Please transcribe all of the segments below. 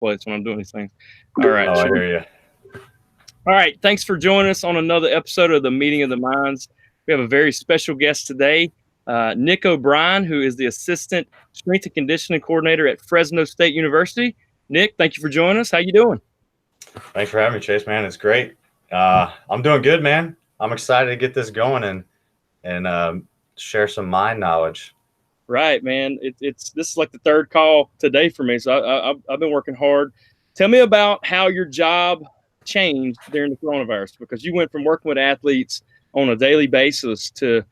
place when I'm doing these things. All right. Oh, I hear you. All right. Thanks for joining us on another episode of the Meeting of the Minds. We have a very special guest today, Nick O'Brien, who is the Assistant Strength and Conditioning Coordinator at Fresno State University. Nick, thank you for joining us. How you doing? Thanks for having me, Chase, man. It's great. I'm doing good, man. I'm excited to get this going and share some mind knowledge. Right, man. This is like the third call today for me, so I've been working hard. Tell me about how your job changed during the coronavirus, because you went from working with athletes on a daily basis to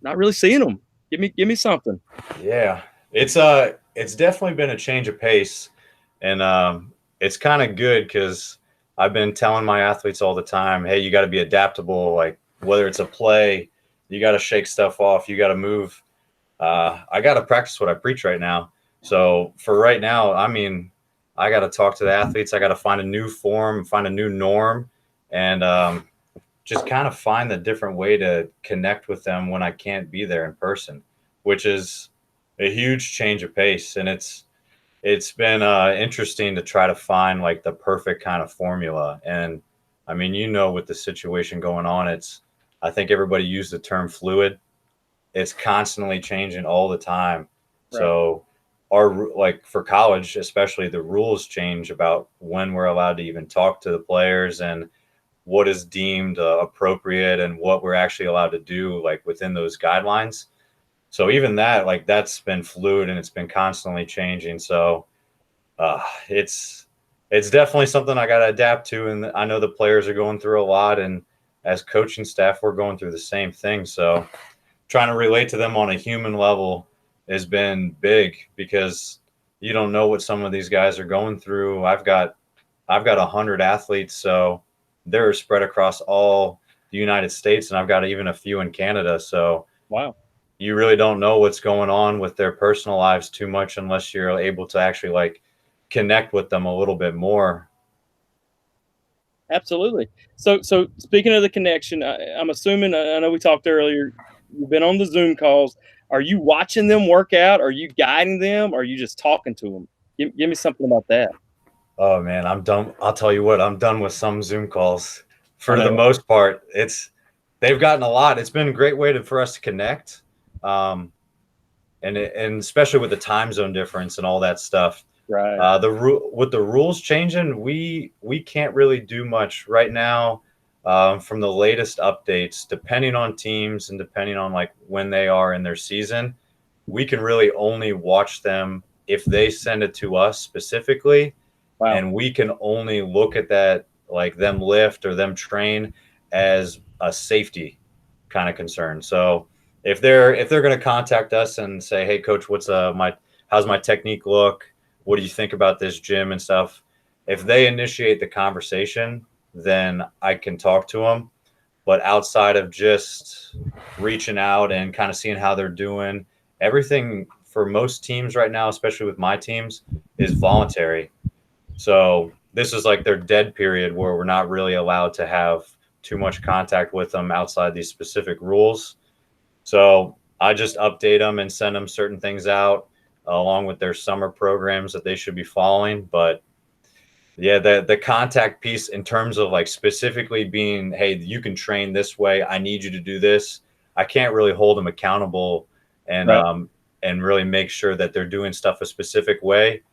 not really seeing them. Give me something. Yeah, it's definitely been a change of pace, and it's kind of good because I've been telling my athletes all the time, hey, you got to be adaptable. Like whether it's a play, you got to shake stuff off, you got to move. I got to practice what I preach right now. So for right now, I mean, I got to talk to the athletes. I got to find a new form, find a new norm, and just kind of find the different way to connect with them when I can't be there in person, which is a huge change of pace. And it's been interesting to try to find like the perfect kind of formula. And I mean, with the situation going on, I think everybody used the term fluid. It's constantly changing all the time. Right. So like for college, especially, the rules change about when we're allowed to even talk to the players and what is deemed appropriate and what we're actually allowed to do, like within those guidelines. So even that, like that's been fluid and it's been constantly changing. So it's definitely something I got to adapt to. And I know the players are going through a lot, and as coaching staff, we're going through the same thing. So trying to relate to them on a human level has been big, because you don't know what some of these guys are going through. I've got 100 athletes, so they're spread across all the United States, and I've got even a few in Canada. So Wow. You really don't know what's going on with their personal lives too much unless you're able to actually like connect with them a little bit more. Absolutely. So speaking of the connection, I'm assuming, I know we talked earlier, you've been on the Zoom calls. Are you watching them work out? Are you guiding them? Or are you just talking to them? Give me something about that. Oh man, I'm done. I'll tell you what, I'm done with some Zoom calls. For the know. most part, they've gotten a lot. It's been a great way for us to connect, and especially with the time zone difference and all that stuff. Right. With the rules changing, we can't really do much right now. From the latest updates, depending on teams and depending on like when they are in their season, we can really only watch them if they send it to us specifically. Wow. And we can only look at that, like them lift or them train, as a safety kind of concern. So if they're going to contact us and say, hey coach, how's my technique look? What do you think about this gym and stuff? If they initiate the conversation, then I can talk to them. But outside of just reaching out and kind of seeing how they're doing, everything for most teams right now, especially with my teams, is voluntary. So this is like their dead period where we're not really allowed to have too much contact with them outside these specific rules. So I just update them and send them certain things out along with their summer programs that they should be following. But yeah, the contact piece in terms of like specifically being, hey, you can train this way, I need you to do this. I can't really hold them accountable and Right. And really make sure that they're doing stuff a specific way,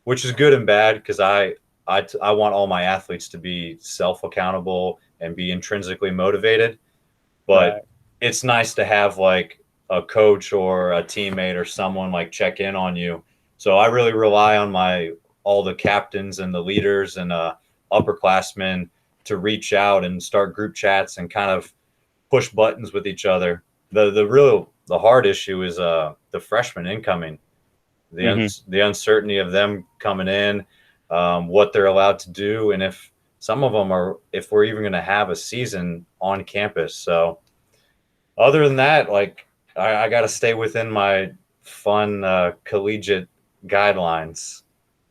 which is good and bad, because I want all my athletes to be self-accountable and be intrinsically motivated. But Right. it's nice to have like a coach or a teammate or someone like check in on you. So I really rely on all the captains and the leaders and upperclassmen to reach out and start group chats and kind of push buttons with each other. The hard issue is the freshmen incoming, the uncertainty of them coming in, what they're allowed to do, and if some of them if we're even going to have a season on campus. So other than that, like I got to stay within my fun collegiate guidelines.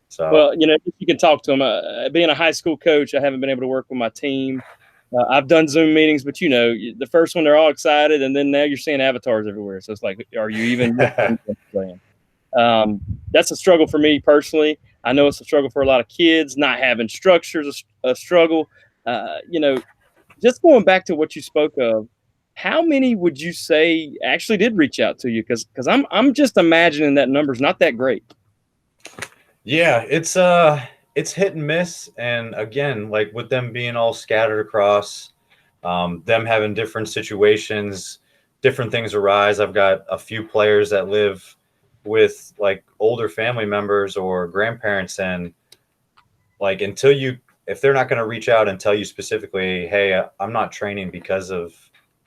So Well, if you can talk to them. Being a high school coach, I haven't been able to work with my team. I've done Zoom meetings, but the first one they're all excited, and then now you're seeing avatars everywhere. So it's like, are you even? That's a struggle for me personally. I know it's a struggle for a lot of kids. Not having structures a struggle. You know, just going back to what you spoke of, how many would you say actually did reach out to you? Because I'm just imagining that number's not that great. Yeah, it's hit and miss, and again, like with them being all scattered across, them having different situations, different things arise. I've got a few players that live with like older family members or grandparents, and like if they're not going to reach out and tell you specifically, hey, I'm not training because of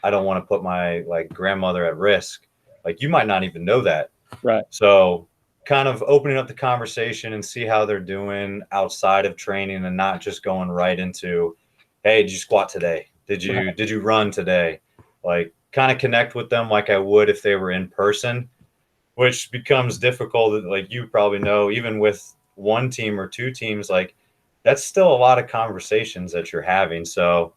I don't want to put my like grandmother at risk, like you might not even know that. Right. So kind of opening up the conversation and see how they're doing outside of training and not just going right into, hey, did you squat today? Right. Did you run today? Like kind of connect with them like I would if they were in person, which becomes difficult. Like you probably know, even with one team or two teams, like that's still a lot of conversations that you're having. So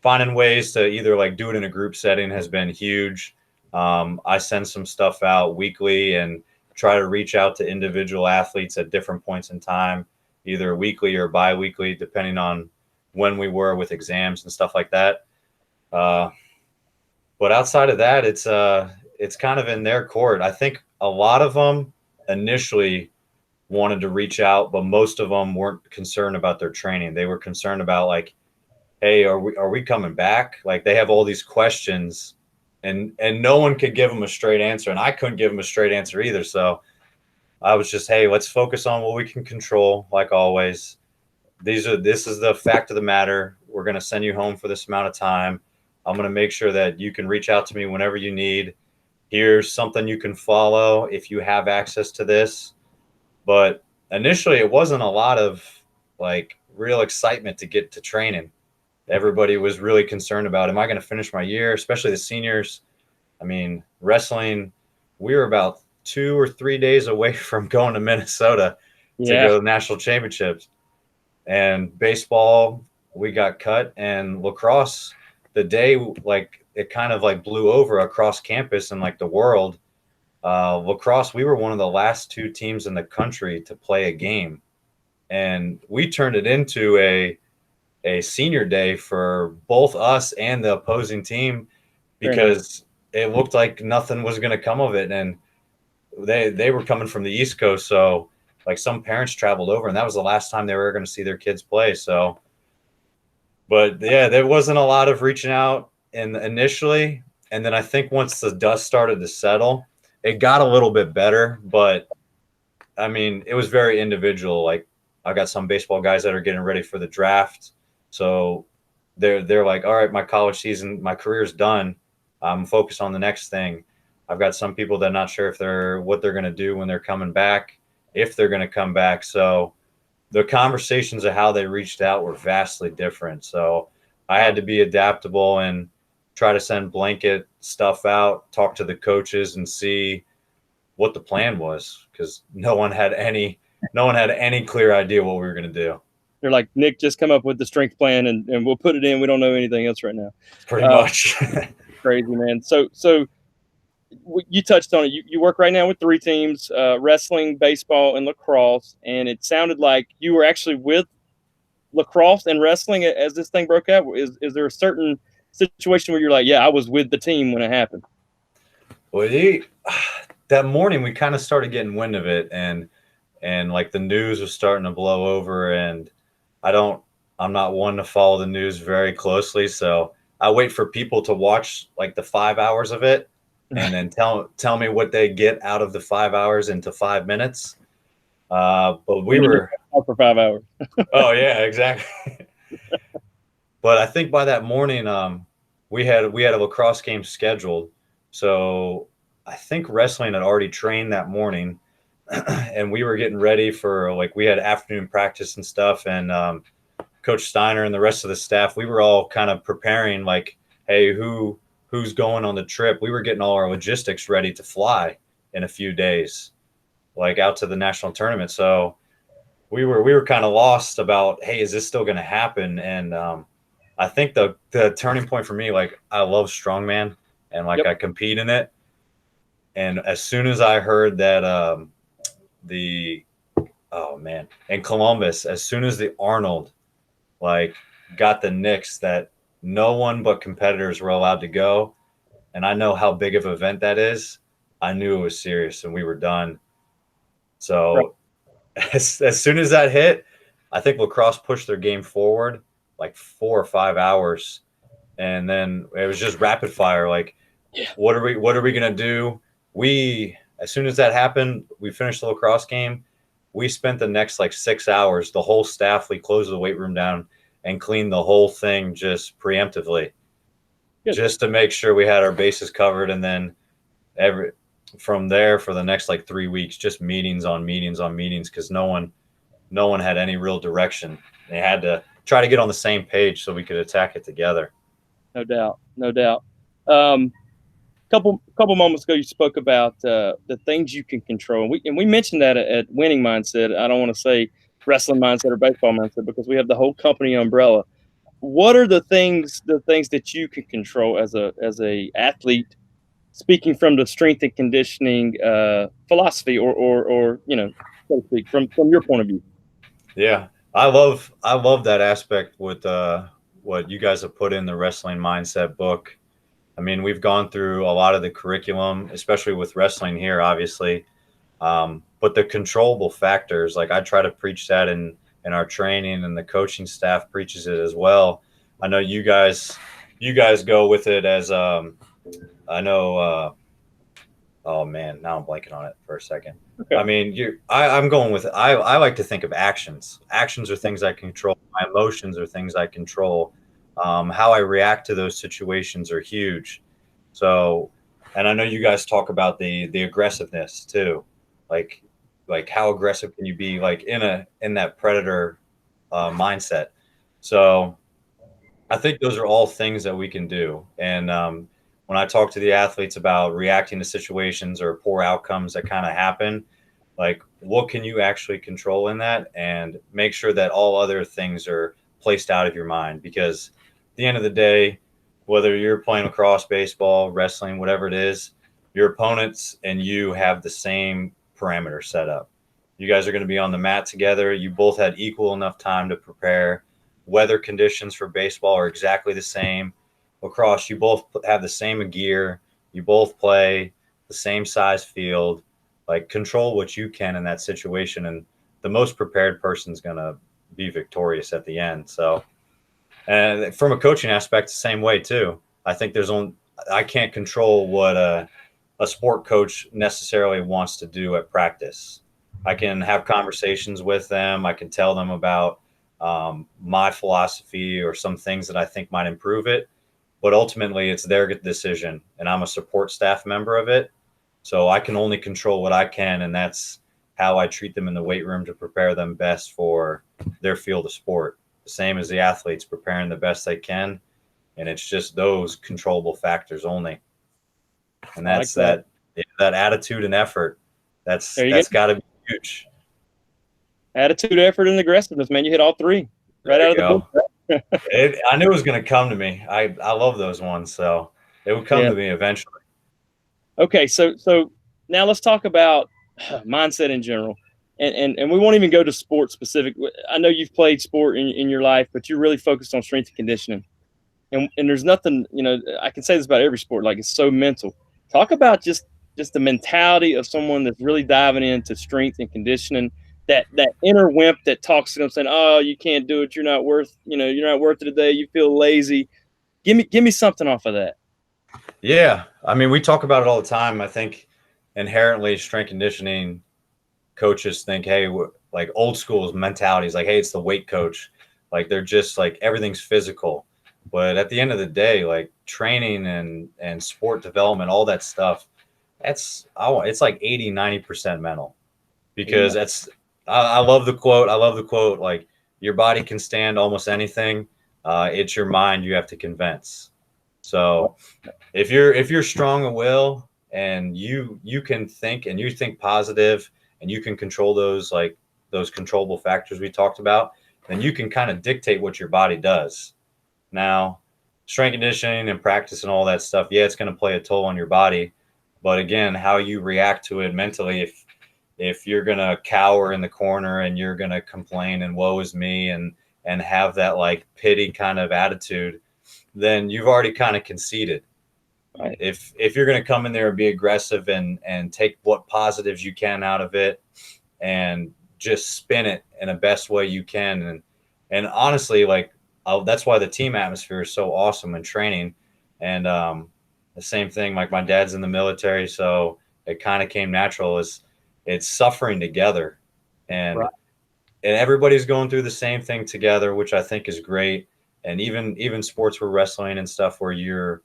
finding ways to either like do it in a group setting has been huge. I send some stuff out weekly and try to reach out to individual athletes at different points in time, either weekly or bi-weekly, depending on when we were with exams and stuff like that. Uh, but outside of that, it's kind of in their court. I think a lot of them initially wanted to reach out, but most of them weren't concerned about their training. They were concerned about like, hey, are we coming back? Like they have all these questions, and no one could give them a straight answer, and I couldn't give them a straight answer either. So I was just, hey, let's focus on what we can control, like always. This is the fact of the matter. We're going to send you home for this amount of time. I'm going to make sure that you can reach out to me whenever you need. Here's something you can follow if you have access to this. But initially, it wasn't a lot of like real excitement to get to training. Everybody was really concerned about, am I going to finish my year, especially the seniors? I mean, wrestling, we were about 2 or 3 days away from going to Minnesota to Yeah. go to the national championships. And baseball, we got cut, and lacrosse, the day like it kind of like blew over across campus and like the world. Lacrosse, we were one of the last two teams in the country to play a game, and we turned it into a senior day for both us and the opposing team Very nice. because it looked like nothing was going to come of it. And they were coming from the East Coast, so like some parents traveled over, and that was the last time they were going to see their kids play. So, but yeah, there wasn't a lot of reaching out initially, and then I think once the dust started to settle, it got a little bit better. But I mean, it was very individual. Like I got some baseball guys that are getting ready for the draft, so they're like, all right, my college season, my career's done. I'm focused on the next thing. I've got some people that are not sure if they're what they're going to do when they're coming back, if they're going to come back. So the conversations of how they reached out were vastly different. So I had to be adaptable and try to send blanket stuff out, talk to the coaches and see what the plan was, because no one had any clear idea what we were going to do. They're like, Nick, just come up with the strength plan and we'll put it in. We don't know anything else right now. Pretty much. Crazy, man. So you touched on it. You work right now with three teams, wrestling, baseball, and lacrosse. And it sounded like you were actually with lacrosse and wrestling as this thing broke out. Is there a certain situation where you're like, yeah, I was with the team when it happened? Well, that morning we kind of started getting wind of it, and like the news was starting to blow over, and I'm not one to follow the news very closely, so I wait for people to watch like the 5 hours of it and then tell me what they get out of the 5 hours into 5 minutes. But we were for 5 hours. Oh yeah, exactly. But I think by that morning, we had a lacrosse game scheduled, so I think wrestling had already trained that morning, and we were getting ready for like we had afternoon practice and stuff, and Coach Steiner and the rest of the staff, we were all kind of preparing like, hey, who's going on the trip? We were getting all our logistics ready to fly in a few days, like out to the national tournament. So we were kind of lost about, hey, is this still going to happen? And I think the turning point for me, like I love strongman and like I compete in it. And as soon as I heard that the oh man, in Columbus, as soon as the Arnold like got the nicks that no one but competitors were allowed to go, and I know how big of an event that is, I knew it was serious and we were done. Right. So as soon as that hit, I think Lacrosse pushed their game forward like 4 or 5 hours, and then it was just rapid fire. Like, Yeah. what are we gonna do? We as soon as that happened, we finished the lacrosse game. We spent the next like 6 hours. The whole staff, we closed the weight room down and cleaned the whole thing just preemptively, Good. just to make sure we had our bases covered. And then every from there for the next like 3 weeks, just meetings on meetings on meetings because no one had any real direction. They had to try to get on the same page so we could attack it together. No doubt. No doubt. Um, couple moments ago, you spoke about the things you can control, and we mentioned that at Winning Mindset. I don't want to say wrestling mindset or baseball mindset because we have the whole company umbrella. What are the things that you can control as a athlete, speaking from the strength and conditioning philosophy, or so to speak, from your point of view? Yeah, I love that aspect with what you guys have put in the wrestling mindset book. I mean, we've gone through a lot of the curriculum, especially with wrestling here, obviously. But the controllable factors, like I try to preach that in our training, and the coaching staff preaches it as well. I know you guys go with it as I know. Oh man, now I'm blanking on it for a second. Okay. I mean, I'm going with. I like to think of actions. Actions are things I control. My emotions are things I control. How I react to those situations are huge. So, and I know you guys talk about the aggressiveness too, like like how aggressive can you be, like in that predator mindset. So I think those are all things that we can do. And when I talk to the athletes about reacting to situations or poor outcomes that kind of happen, like what can you actually control in that, and make sure that all other things are placed out of your mind. Because at the end of the day, whether you're playing lacrosse, baseball, wrestling, whatever it is, your opponents and you have the same parameters set up. You guys are going to be on the mat together. You both had equal enough time to prepare. Weather conditions for baseball are exactly the same. Lacrosse, you both have the same gear. You both play the same size field. Like, control what you can in that situation, and the most prepared person's going to be victorious at the end. So, and from a coaching aspect, the same way too. I think I can't control what a sport coach necessarily wants to do at practice. I can have conversations with them. I can tell them about my philosophy or some things that I think might improve it. But ultimately, it's their decision, and I'm a support staff member of it. So I can only control what I can, and that's how I treat them in the weight room to prepare them best for their field of sport. The same as the athletes preparing the best they can, and it's just those controllable factors only. And I like that's that. that attitude and effort. That's There you that's go. got to be huge. Attitude, effort, and aggressiveness, man. You hit all three There right out you of the book. go. I knew it was going to come to me. I love those ones, so it would come Yeah. to me eventually. Okay. So now let's talk about mindset in general. And we won't even go to sport specific. I know you've played sport in your life, but you're really focused on strength and conditioning. And there's nothing, I can say this about every sport, like it's so mental. Talk about just the mentality of someone that's really diving into strength and conditioning, that inner wimp that talks to them saying, "Oh, you can't do it. You're not worth it today. You feel lazy." Give me something off of that. Yeah, I mean, we talk about it all the time. I think inherently, strength conditioning coaches think, hey, like old school's mentality is like, hey, it's the weight coach. Like they're just like everything's physical. But at the end of the day, like training and sport development, all that stuff, it's like 80-90% mental. Because Amen. I love the quote. I love the quote. Like, your body can stand almost anything. It's your mind you have to convince. So if you're strong of will, and you can think, and you think positive, and you can control those controllable factors we talked about, then you can kind of dictate what your body does. Now, strength conditioning and practice and all that stuff, yeah, it's going to play a toll on your body. But again, how you react to it mentally, if you're gonna cower in the corner and you're gonna complain and woe is me and have that like pity kind of attitude, then you've already kind of conceded. Right. If you're gonna come in there and be aggressive and take what positives you can out of it and just spin it in the best way you can, and honestly, like that's why the team atmosphere is so awesome in training. And the same thing, like my dad's in the military, so it kind of came natural. Is it's suffering together, Right. and everybody's going through the same thing together, which I think is great. And even sports where wrestling and stuff where you're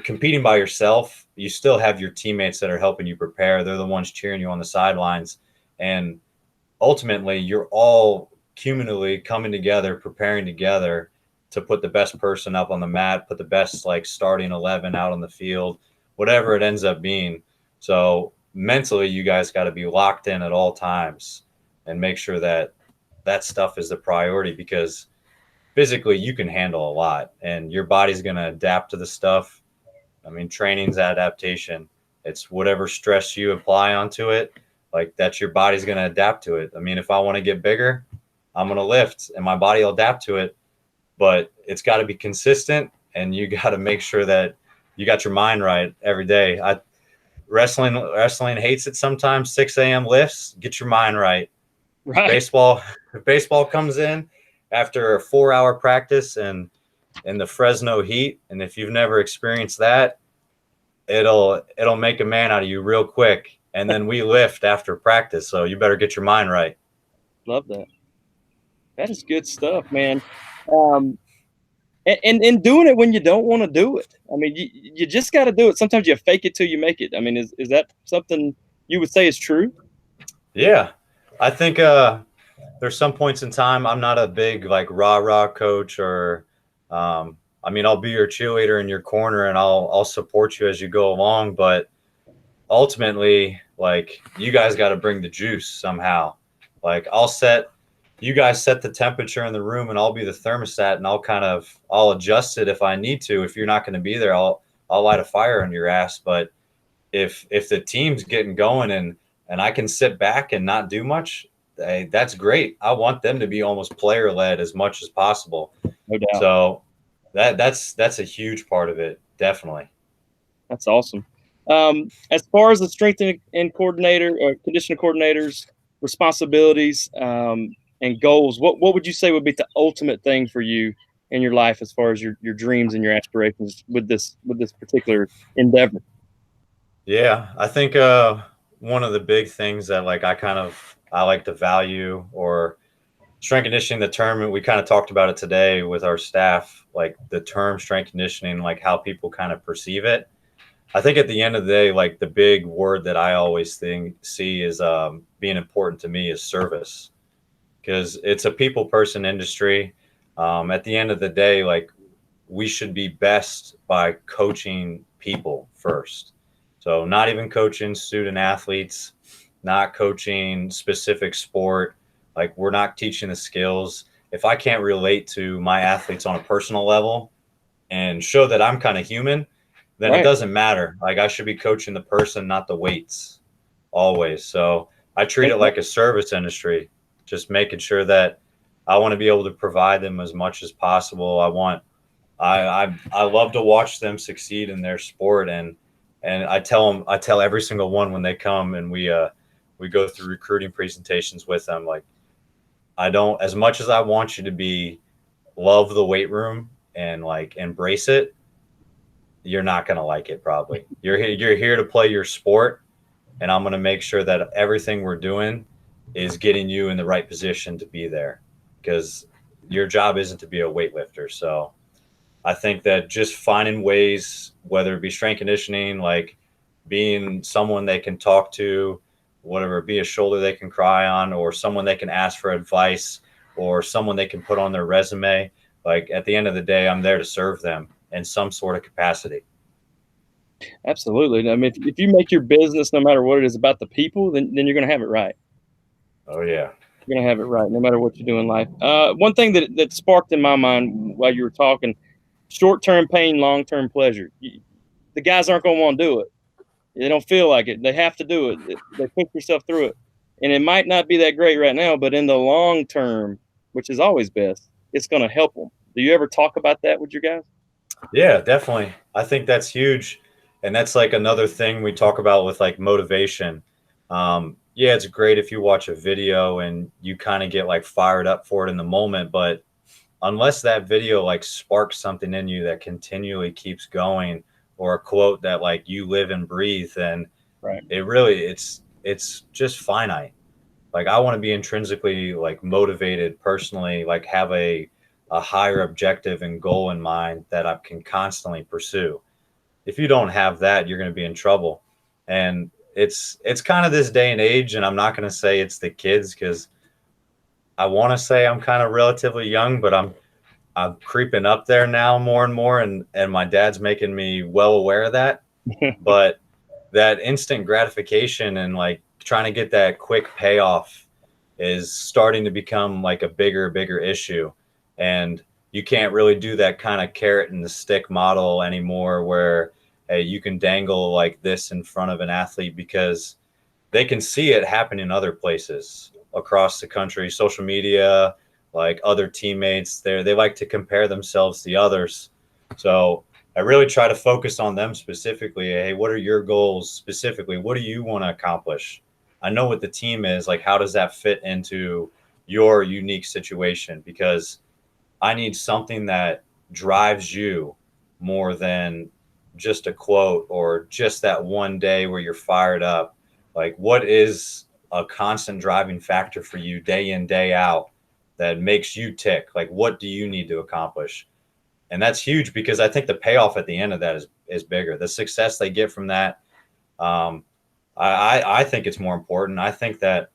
competing by yourself, you still have your teammates that are helping you prepare. They're the ones cheering you on the sidelines, and ultimately you're all cumulatively coming together, preparing together to put the best person up on the mat, put the best like starting 11 out on the field, whatever it ends up being. So mentally, you guys got to be locked in at all times and make sure that that stuff is the priority, because physically you can handle a lot and your body's going to adapt to the stuff. I mean, training's adaptation. It's whatever stress you apply onto it, like that's your body's going to adapt to it. I mean, if I want to get bigger, I'm going to lift and my body will adapt to it, but it's got to be consistent and you got to make sure that you got your mind right every day. Wrestling hates it sometimes. 6 a.m. lifts, get your mind right. Right. Baseball comes in after a 4-hour practice and in the Fresno heat, and if you've never experienced that, it'll make a man out of you real quick. And then we lift after practice, so you better get your mind right. Love that. That is good stuff, man. Um, and doing it when you don't want to do it. I mean, you just got to do it. Sometimes you fake it till you make it. I mean, is that something you would say is true? Yeah, I think there's some points in time I'm not a big like rah coach or I mean, I'll be your cheerleader in your corner and I'll support you as you go along, but ultimately, like you guys got to bring the juice somehow. Like you guys set the temperature in the room and I'll be the thermostat and I'll adjust it if I need to. If you're not going to be there, I'll light a fire under your ass. But if the team's getting going and I can sit back and not do much, hey, that's great. I want them to be almost player led as much as possible. No doubt. So that's a huge part of it, definitely. That's awesome. As far as the strength and coordinator or conditioning coordinators, responsibilities and goals, what would you say would be the ultimate thing for you in your life as far as your dreams and your aspirations with this particular endeavor? Yeah, I think one of the big things that like I like to value or strength conditioning, the term we kind of talked about it today with our staff, like the term strength conditioning, like how people kind of perceive it. I think at the end of the day, like the big word that I always see is being important to me is service, because it's a people person industry. At the end of the day, like we should be best by coaching people first. So not even coaching student athletes, not coaching specific sport. Like we're not teaching the skills. If I can't relate to my athletes on a personal level and show that I'm kind of human, then it Right. doesn't matter. Like I should be coaching the person, not the weights, always. So I treat it like a service industry, just making sure that I want to be able to provide them as much as possible. I love to watch them succeed in their sport, and I tell every single one when they come and we go through recruiting presentations with them, like I don't, as much as I want you to be love the weight room and like embrace it, you're not going to like it. Probably you're here to play your sport, and I'm going to make sure that everything we're doing is getting you in the right position to be there, because your job isn't to be a weightlifter. So I think that just finding ways, whether it be strength conditioning, like being someone they can talk to, whatever, be a shoulder they can cry on, or someone they can ask for advice, or someone they can put on their resume. Like at the end of the day, I'm there to serve them in some sort of capacity. Absolutely. I mean, if you make your business, no matter what it is, about the people, then you're going to have it right. Oh yeah. You're going to have it right, no matter what you do in life. One thing that sparked in my mind while you were talking: short-term pain, long-term pleasure. The guys aren't going to want to do it. They don't feel like it. They have to do it. They push themselves through it. And it might not be that great right now, but in the long term, which is always best, it's going to help them. Do you ever talk about that with your guys? Yeah, definitely. I think that's huge. And that's like another thing we talk about with like motivation. Yeah, it's great if you watch a video and you kind of get like fired up for it in the moment, but unless that video like sparks something in you that continually keeps going, or a quote that like you live and breathe, then Right. it's just finite. Like I want to be intrinsically like motivated personally, like have a higher objective and goal in mind that I can constantly pursue. If you don't have that, you're going to be in trouble. And it's kind of this day and age, and I'm not going to say it's the kids because I want to say I'm kind of relatively young, but I'm creeping up there now more and more, and my dad's making me well aware of that. But that instant gratification and like trying to get that quick payoff is starting to become like a bigger issue. And you can't really do that kind of carrot and the stick model anymore where, hey, you can dangle like this in front of an athlete because they can see it happen in other places across the country, social media, like other teammates. They like to compare themselves to others. So I really try to focus on them specifically. Hey, what are your goals specifically? What do you want to accomplish? I know what the team is. Like, how does that fit into your unique situation? Because I need something that drives you more than just a quote or just that one day where you're fired up. Like, what is a constant driving factor for you day in, day out that makes you tick? Like, what do you need to accomplish? And that's huge because I think the payoff at the end of that is bigger. The success they get from that, um, I think it's more important. I think that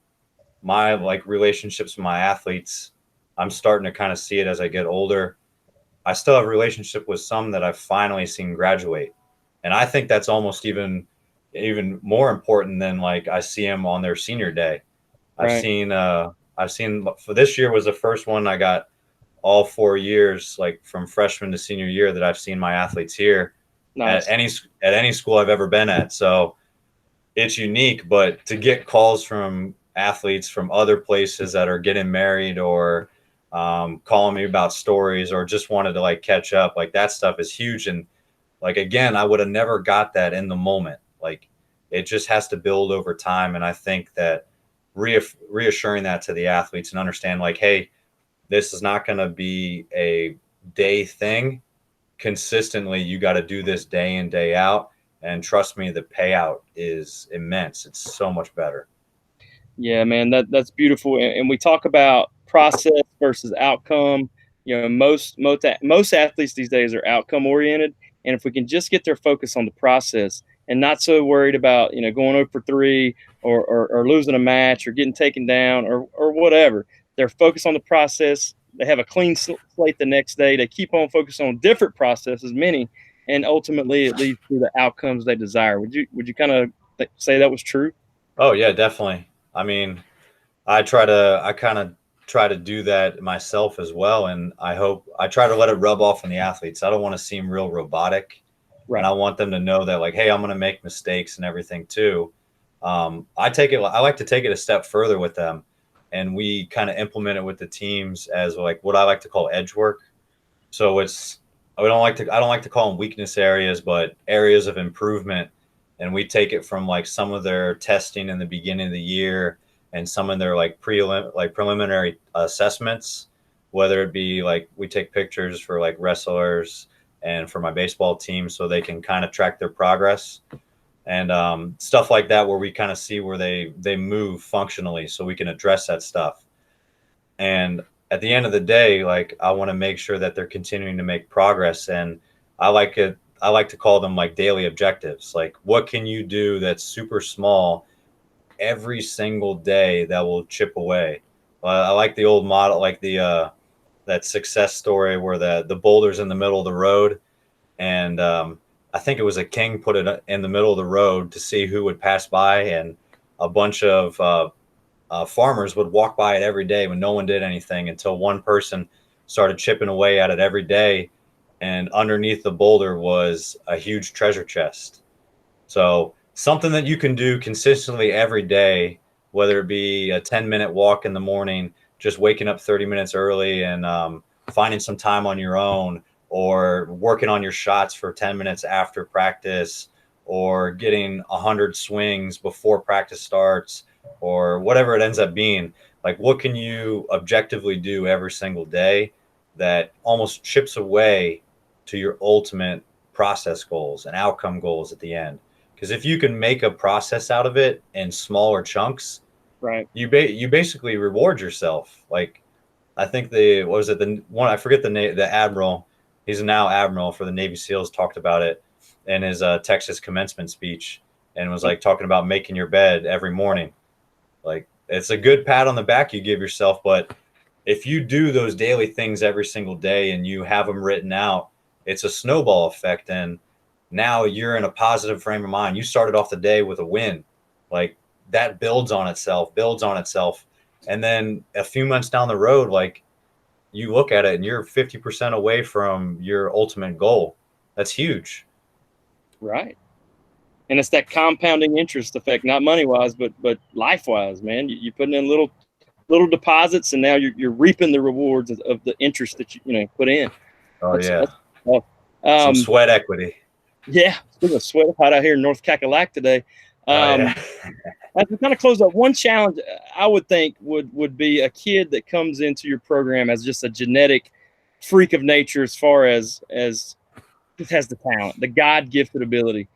my like relationships with my athletes, I'm starting to kind of see it as I get older. I still have a relationship with some that I've finally seen graduate, and I think that's almost even more important than like I see them on their senior day. I've Right. seen I've seen for this year was the first one I got all 4 years, like from freshman to senior year, that I've seen my athletes here at Nice. any school I've ever been at. So it's unique, but to get calls from athletes from other places that are getting married or calling me about stories or just wanted to like catch up, like that stuff is huge. And like, again, I would have never got that in the moment. Like it just has to build over time. And I think that reassuring that to the athletes and understand like, hey, this is not going to be a day thing. Consistently, you got to do this day in, day out. And trust me, the payout is immense. It's so much better. Yeah, man, that's beautiful. And we talk about process versus outcome. You know, most athletes these days are outcome oriented, and if we can just get their focus on the process and not so worried about going 0 for 3 or losing a match or getting taken down or whatever, they're focused on the process. They have a clean slate the next day. They keep on focusing on different processes, many, and ultimately it leads to the outcomes they desire. Would you kind of say that was true? Oh, yeah, definitely. I mean, I kind of try to do that myself as well. And I try to let it rub off on the athletes. I don't want to seem real robotic. And Right. I want them to know that, like, hey, I'm going to make mistakes and everything too. I like to take it a step further with them. And we kind of implement it with the teams as like what I like to call edge work. So I don't like to call them weakness areas, but areas of improvement. And we take it from like some of their testing in the beginning of the year and some of their like preliminary assessments, whether it be like we take pictures for like wrestlers and for my baseball team so they can kind of track their progress and stuff like that, where we kind of see where they move functionally so we can address that stuff. And at the end of the day, like I want to make sure that they're continuing to make progress. And I like to call them like daily objectives. Like what can you do that's super small every single day that will chip away? I like the old model, like the that success story where the boulder's in the middle of the road, and I think it was a king put it in the middle of the road to see who would pass by, and a bunch of farmers would walk by it every day when no one did anything until one person started chipping away at it every day, and underneath the boulder was a huge treasure chest. So something that you can do consistently every day, whether it be a 10-minute walk in the morning, just waking up 30 minutes early and finding some time on your own, or working on your shots for 10 minutes after practice, or getting 100 swings before practice starts, or whatever it ends up being. Like, what can you objectively do every single day that almost chips away to your ultimate process goals and outcome goals at the end? Because if you can make a process out of it in smaller chunks, Right. you basically reward yourself. Like, I think what was it, the one, I forget the admiral, he's now admiral for the Navy SEALs, talked about it in his Texas commencement speech, and was like talking about making your bed every morning. Like, it's a good pat on the back you give yourself, but if you do those daily things every single day and you have them written out, it's a snowball effect. And now you're in a positive frame of mind. You started off the day with a win. Like, that builds on itself, builds on itself. And then a few months down the road, like, you look at it and you're 50% away from your ultimate goal. That's huge. Right. And it's that compounding interest effect, not money wise, but life wise, man. You're putting in little deposits, and now you're reaping the rewards of the interest that you put in. Oh, yeah. That's tough. Some sweat equity. Yeah, speaking of sweat, hot out here in North Cackalack today. Oh, yeah. As we kind of close up, one challenge I would think would be a kid that comes into your program as just a genetic freak of nature, as far as just has the talent, the God gifted ability.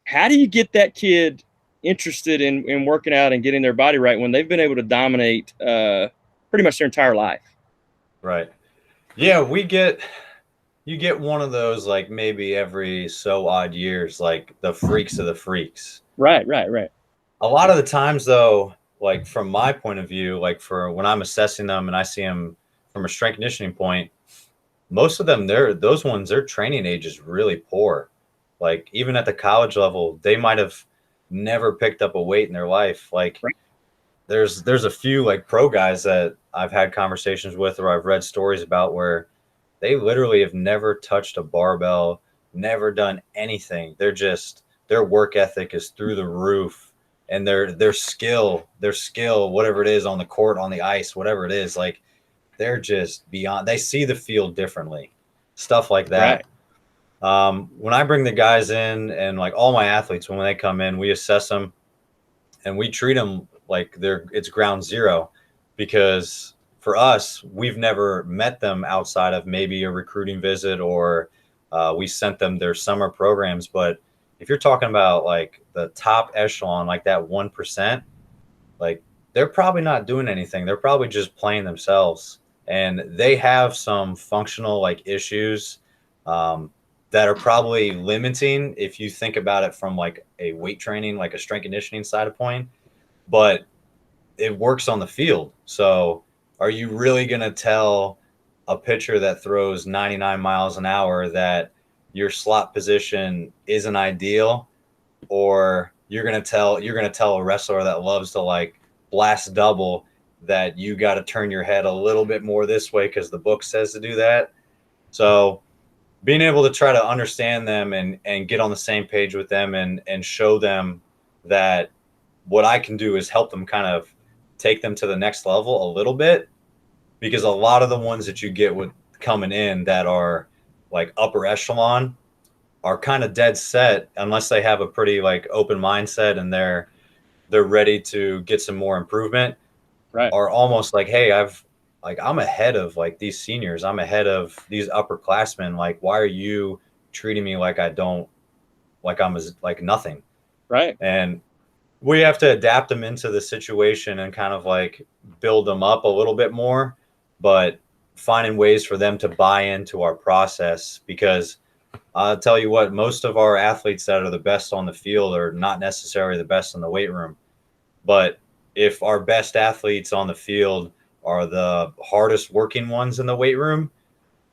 How do you get that kid interested in working out and getting their body right when they've been able to dominate pretty much their entire life? Right. Yeah, you get one of those, like, maybe every so odd years, like the freaks of the freaks. Right. A lot of the times, though, like, from my point of view, like, for when I'm assessing them and I see them from a strength conditioning point, most of them, those ones, their training age is really poor. Like, even at the college level, they might have never picked up a weight in their life. Like, Right. there's a few, like, pro guys that I've had conversations with, or I've read stories about, where they literally have never touched a barbell, never done anything. Their work ethic is through the roof, and their skill, whatever it is on the court, on the ice, whatever it is, like, they're just beyond. They see the field differently, stuff like that. Right. When I bring the guys in, and like all my athletes, when they come in, we assess them and we treat them like it's ground zero, because for us, we've never met them outside of maybe a recruiting visit, or we sent them their summer programs. But if you're talking about like the top echelon, like that 1%, like, they're probably not doing anything. They're probably just playing themselves, and they have some functional, like, issues that are probably limiting if you think about it from like a weight training, like a strength conditioning side of point. But it works on the field. So are you really going to tell a pitcher that throws 99 miles an hour that your slot position isn't ideal? Or you're going to tell a wrestler that loves to, like, blast double, that you got to turn your head a little bit more this way because the book says to do that? So being able to try to understand them and get on the same page with them, and show them that what I can do is help them kind of take them to the next level a little bit. Because a lot of the ones that you get with coming in that are like upper echelon are kind of dead set, unless they have a pretty, like, open mindset and they're ready to get some more improvement. Right. Are almost like, hey, I'm ahead of, like, these seniors. I'm ahead of these upperclassmen. Like, why are you treating me like I'm like nothing? Right. And we have to adapt them into the situation and kind of, like, build them up a little bit more, but finding ways for them to buy into our process. Because I'll tell you what, most of our athletes that are the best on the field are not necessarily the best in the weight room. But if our best athletes on the field are the hardest working ones in the weight room,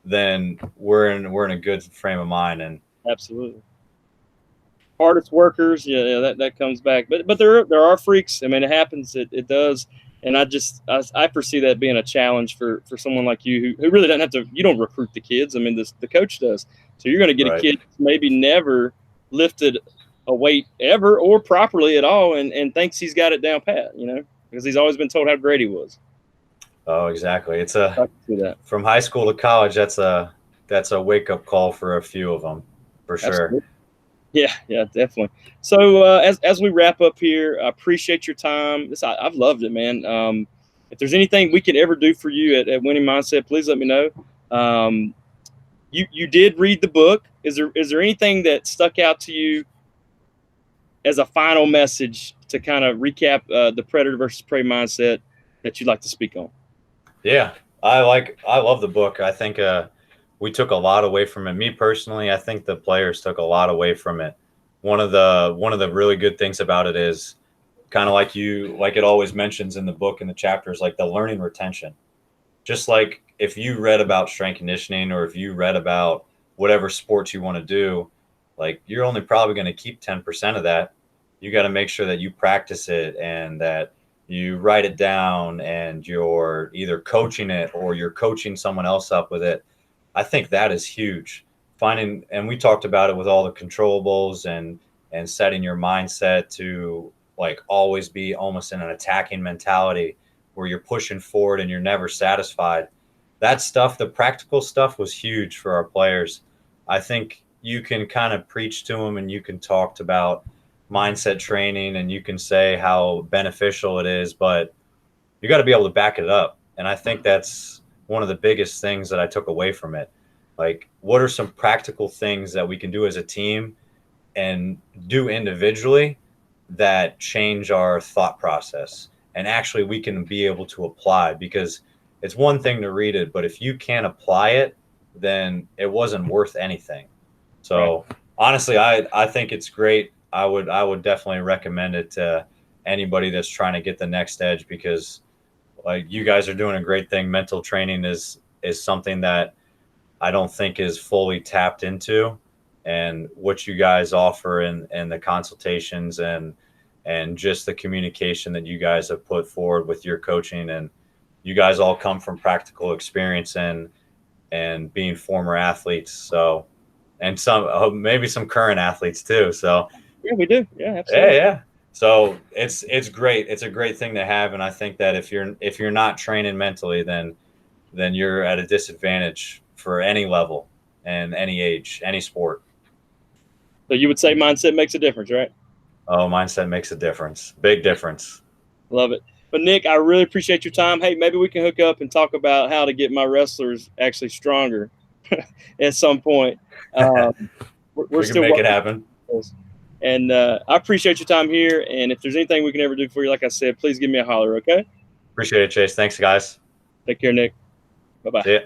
then we're in a good frame of mind. And Absolutely. Hardest workers, yeah, that comes back. But there are freaks. I mean, it happens. It does. And I foresee that being a challenge for someone like you, who really doesn't have to. You don't recruit the kids. I mean, the coach does. So you're going to get a right, kid that's maybe never lifted a weight ever or properly at all, and thinks he's got it down pat, because he's always been told how great he was. Oh, exactly. It's I can see that. from high school to college. That's a wake up call for a few of them, for sure. Absolutely. Yeah, definitely. So as we wrap up here, I appreciate your time. I've loved it, man. If there's anything we could ever do for you at Winning Mindset, please let me know. You did read the book. Is there anything that stuck out to you as a final message to kind of recap the predator versus prey mindset that you'd like to speak on? Yeah, I love the book. I think we took a lot away from it. Me personally, I think the players took a lot away from it. One of the really good things about it is kind of like it always mentions in the book in the chapters, like the learning retention. Just like if you read about strength conditioning or if you read about whatever sports you want to do, like you're only probably going to keep 10% of that. You got to make sure that you practice it and that you write it down and you're either coaching it or you're coaching someone else up with it. I think that is huge. Finding, and we talked about it with all the controllables and setting your mindset to like always be almost in an attacking mentality where you're pushing forward and you're never satisfied. That stuff, the practical stuff was huge for our players. I think you can kind of preach to them and you can talk about mindset training and you can say how beneficial it is, but you got to be able to back it up. And I think that's one of the biggest things that I took away from it. Like, what are some practical things that we can do as a team and do individually that change our thought process? And actually, we can be able to apply, because it's one thing to read it, but if you can't apply it, then it wasn't worth anything. So Right. honestly, I think it's great. I would definitely recommend it to anybody that's trying to get the next edge, because like you guys are doing a great thing. Mental training is something that I don't think is fully tapped into, and what you guys offer and the consultations and just the communication that you guys have put forward with your coaching, and you guys all come from practical experience and being former athletes. So, and some maybe some current athletes too. So Yeah, we do. Yeah, yeah, absolutely. yeah. So it's great. It's a great thing to have, and I think that if you're not training mentally, then you're at a disadvantage for any level and any age, any sport. So you would say mindset makes a difference, right? Oh, mindset makes a difference. Big difference. Love it. But Nick, I really appreciate your time. Hey, maybe we can hook up and talk about how to get my wrestlers actually stronger at some point. Um, we're We can still make it working happen. on this. And I appreciate your time here. And if there's anything we can ever do for you, like I said, please give me a holler, okay? Appreciate it, Chase. Thanks, guys. Take care, Nick. Bye bye. See ya.